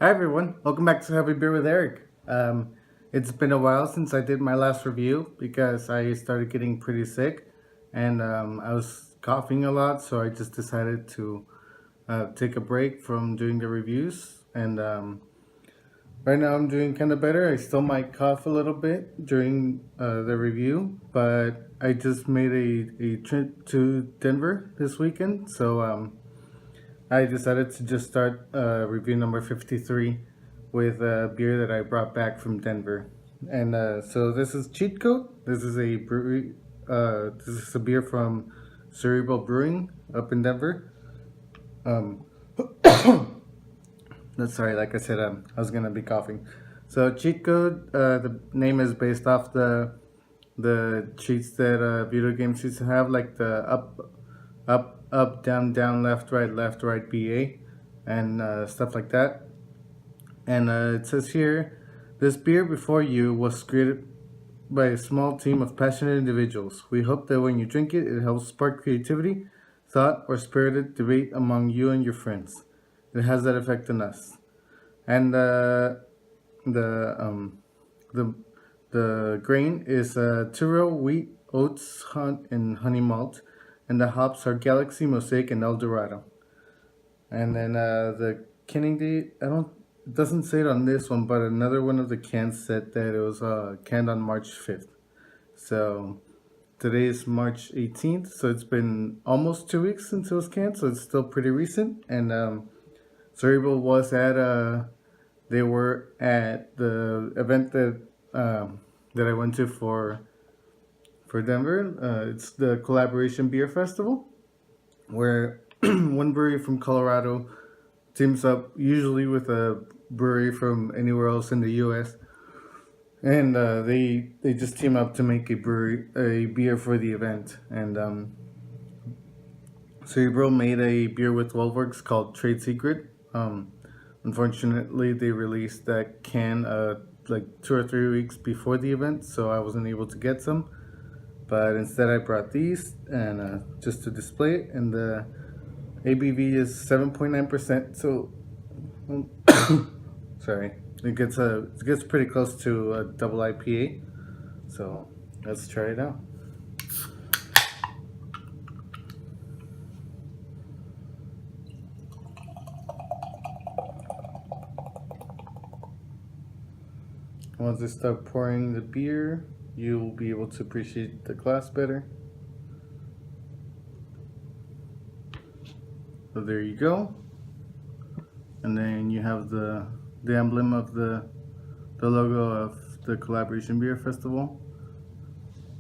Hi everyone, welcome back to Have a Beer with Eric. It's been a while since I did my last review because I started getting pretty sick and I was coughing a lot, so I just decided to take a break from doing the reviews. And right now I'm doing kind of better. I still might cough a little bit during the review, but I just made a trip to Denver this weekend, so I decided to just start review number 53 with a beer that I brought back from Denver. And so this is Cheat Code. This is a brewery. This is a beer from Cerebral Brewing up in Denver. Um, that's sorry, like I said, I was gonna be coughing. So Cheat Code, the name is based off the cheats that video games used to have, like the up, down, down, left, right, BA, and stuff like that. And it says here, this beer before you was created by a small team of passionate individuals. We hope that when you drink it, it helps spark creativity, thought, or spirited debate among you and your friends. It has that effect on us. And the the the grain is Turo wheat, oats, hunt, and honey malt, and the hops are Galaxy, Mosaic, and El Dorado. And then the canning date, it doesn't say it on this one, but another one of the cans said that it was canned on March 5th. So today is March 18th, so it's been almost 2 weeks since it was canned, so it's still pretty recent. And Cerebral was they were at the event that I went to for Denver. It's the Collaboration Beer Festival, where one brewery from Colorado teams up usually with a brewery from anywhere else in the U.S. And they just team up to make a beer for the event. And Cerebral made a beer with Works called Trade Secret. Unfortunately, they released that can like 2 or 3 weeks before the event, so I wasn't able to get some. But instead, I brought these and just to display it. And the ABV is 7.9%. So, sorry, it gets pretty close to a double IPA. So let's try it out. Once I start pouring the beer, you'll be able to appreciate the glass better. So there you go. And then you have the emblem of the logo of the Collaboration Beer Festival.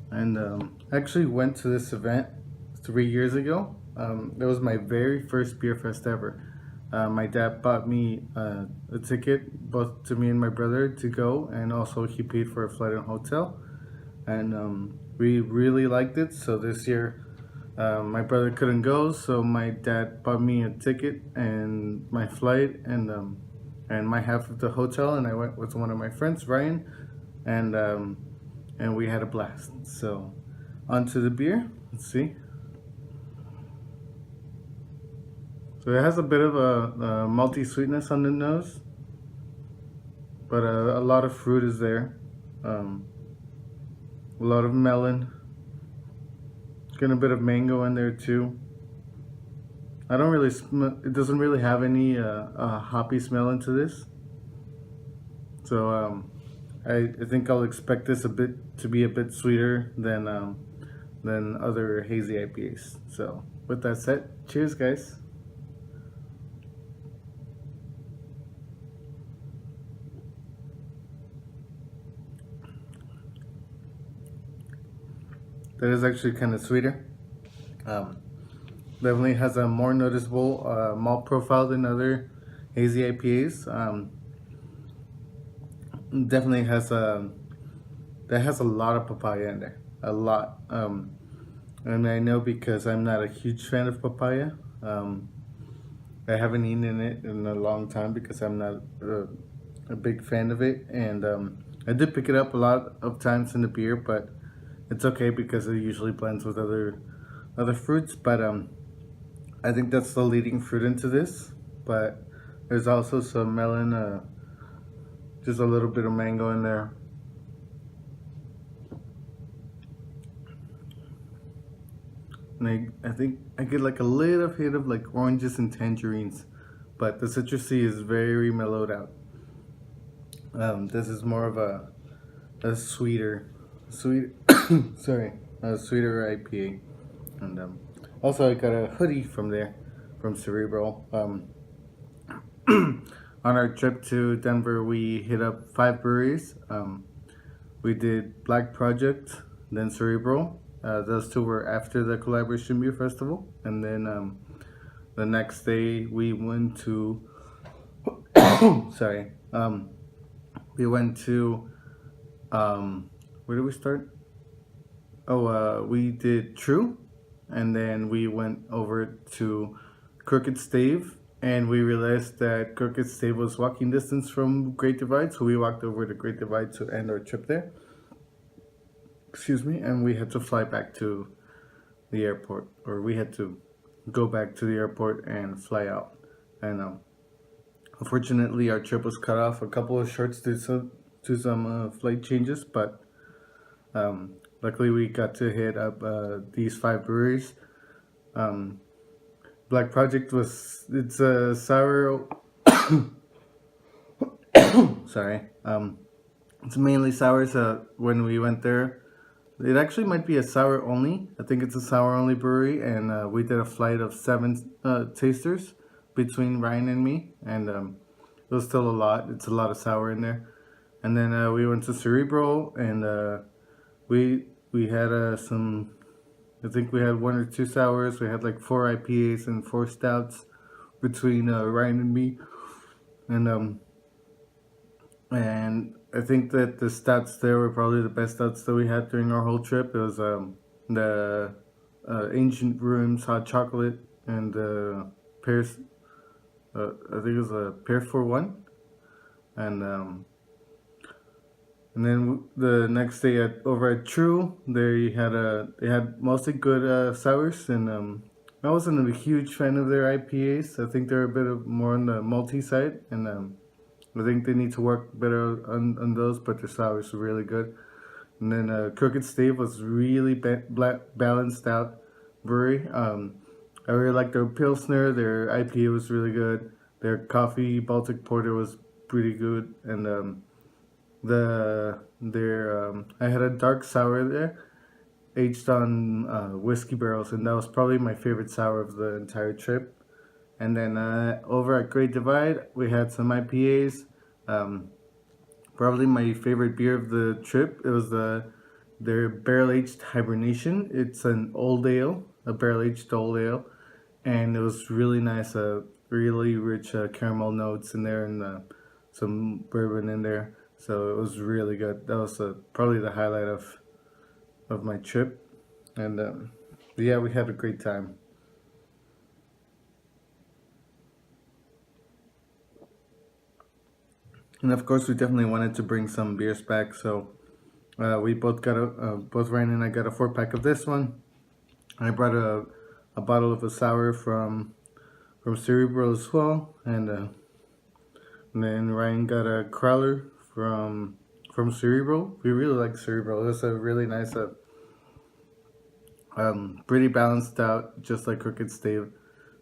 And I actually went to this event 3 years ago. That was my very first beer fest ever. My dad bought me a ticket, both to me and my brother, to go, and also he paid for a flight and hotel. And we really liked it. So this year, my brother couldn't go, so my dad bought me a ticket and my flight and my half of the hotel, and I went with one of my friends, Ryan, and we had a blast. So, onto the beer. Let's see. So it has a bit of a malty sweetness on the nose, but a lot of fruit is there. A lot of melon. Getting a bit of mango in there too. I don't really it doesn't really have any hoppy smell into this. So I think I'll expect this to be a bit sweeter than other hazy IPAs. So with that said, cheers guys. That is actually kind of sweeter. Definitely has a more noticeable malt profile than other hazy IPAs. Definitely has that has a lot of papaya in there, a lot. And I know because I'm not a huge fan of papaya. I haven't eaten it in a long time because I'm not a big fan of it, and I did pick it up a lot of times in the beer, but it's okay because it usually blends with other fruits. But I think that's the leading fruit into this. But There's also some melon, just a little bit of mango in there. And I think I get like a little hit of like oranges and tangerines, but the citrusy is very mellowed out. This is more of a sweet, sorry, a sweeter IPA. And also I got a hoodie from there, from Cerebral. On our trip to Denver, we hit up 5 breweries. We did Black Project, then Cerebral. Those two were after the Collaboration Beer Festival, and then the next day we went to sorry, we went to where did we start? Oh, we did True, and then we went over to Crooked Stave, and we realized that Crooked Stave was walking distance from Great Divide, so we walked over to Great Divide to end our trip there. Excuse me, and we had to fly back to the airport, or we had to go back to the airport and fly out. And unfortunately, our trip was cut off a couple of shorts to some flight changes, but luckily we got to hit up these 5 breweries. Black Project it's a sour. Sorry, it's mainly sour. So when we went there, it actually might be a sour only. I think it's a sour only brewery, and we did a flight of 7 tasters between Ryan and me, and it was still a lot. It's a lot of sour in there. And then we went to Cerebral, and we had some. I think we had 1 or 2 sours. We had like 4 IPAs and 4 stouts between Ryan and me, and I think that the stouts there were probably the best stouts that we had during our whole trip. It was the Ancient Ruins hot chocolate and pears. I think it was a pear for one, and then the next day over at True, they had mostly good sours, and I wasn't a huge fan of their IPAs. I think they're a bit more on the malty side, and I think they need to work better on those, but their sours are really good. And then Crooked Stave was really balanced out brewery. I really liked their Pilsner. Their IPA was really good. Their coffee Baltic Porter was pretty good, and I had a dark sour there, aged on whiskey barrels, and that was probably my favorite sour of the entire trip. And then over at Great Divide, we had some IPAs. Probably my favorite beer of the trip. It was their barrel aged hibernation. It's an old ale, a barrel aged old ale, and it was really nice. Really rich caramel notes in there, and some bourbon in there. So it was really good. That was probably the highlight of my trip, and yeah, we had a great time. And of course, we definitely wanted to bring some beers back. So we both Ryan and I got a 4 pack of this one. I brought a bottle of a sour from Cerebral as well, and then Ryan got a crawler from Cerebral. We really like Cerebral. It's a really nice, pretty balanced out, just like Crooked Stave.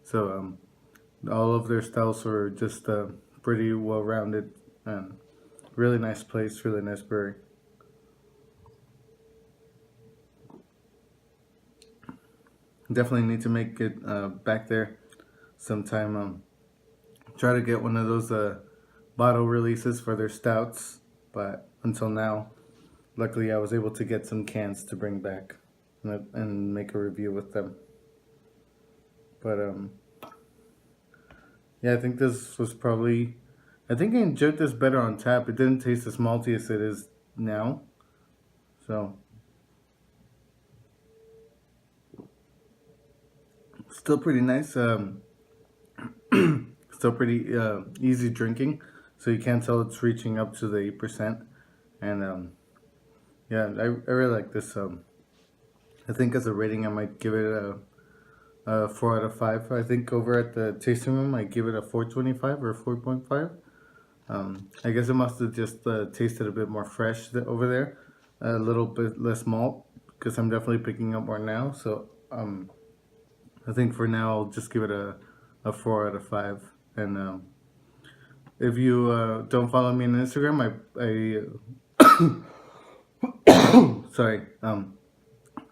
So all of their styles were just pretty well rounded, and really nice place, really nice brewery. Definitely need to make it back there sometime. Try to get one of those bottle releases for their stouts, but until now, luckily I was able to get some cans to bring back and make a review with them. But yeah, I think this was probably. I think I enjoyed this better on tap. It didn't taste as malty as it is now, so still pretty nice. Still pretty easy drinking, so you can't tell it's reaching up to the 8%. And yeah, I really like this. I think as a rating, I might give it 4 out of 5. I think over at the tasting room I give it a 4.25 or 4.5. I guess it must have just tasted a bit more fresh over there, a little bit less malt, because I'm definitely picking up more now. So I think for now I'll just give it a 4 out of 5. And if you don't follow me on Instagram, sorry,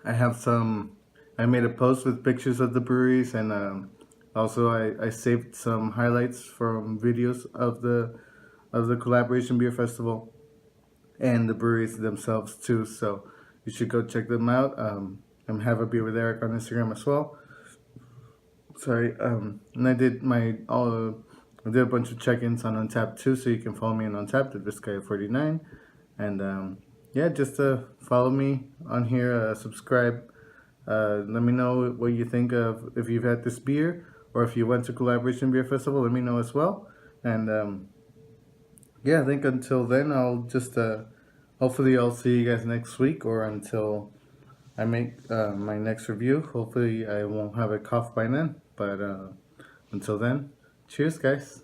I have some. I made a post with pictures of the breweries, and also I saved some highlights from videos of the collaboration beer festival and the breweries themselves too. So you should go check them out. And have a beer with Eric on Instagram as well. Sorry, and I did a bunch of check-ins on Untapped too, so you can follow me on Untapped at Vizcaya49, and yeah, just follow me on here, subscribe. Let me know what you think of if you've had this beer or if you went to Collaboration Beer Festival. Let me know as well, and yeah, I think until then I'll just hopefully I'll see you guys next week, or until I make my next review. Hopefully I won't have a cough by then, but until then, cheers, guys.